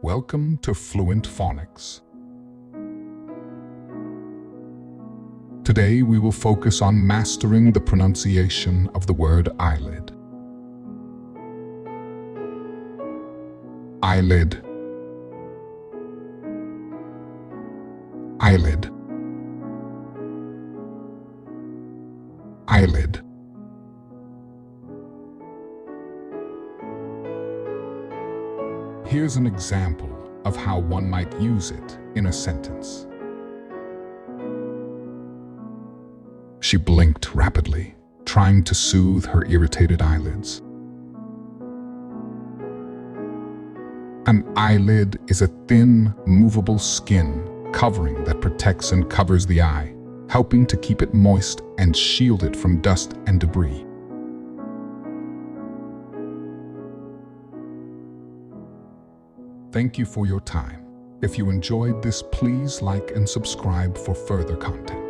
Welcome to Fluent Phonics. Today we will focus on mastering the pronunciation of the word eyelid. Eyelid. Eyelid. Eyelid. Here's an example of how one might use it in a sentence. She blinked rapidly, trying to soothe her irritated eyelids. An eyelid is a thin, movable skin covering that protects and covers the eye, helping to keep it moist and shield it from dust and debris. Thank you for your time. If you enjoyed this, please like and subscribe for further content.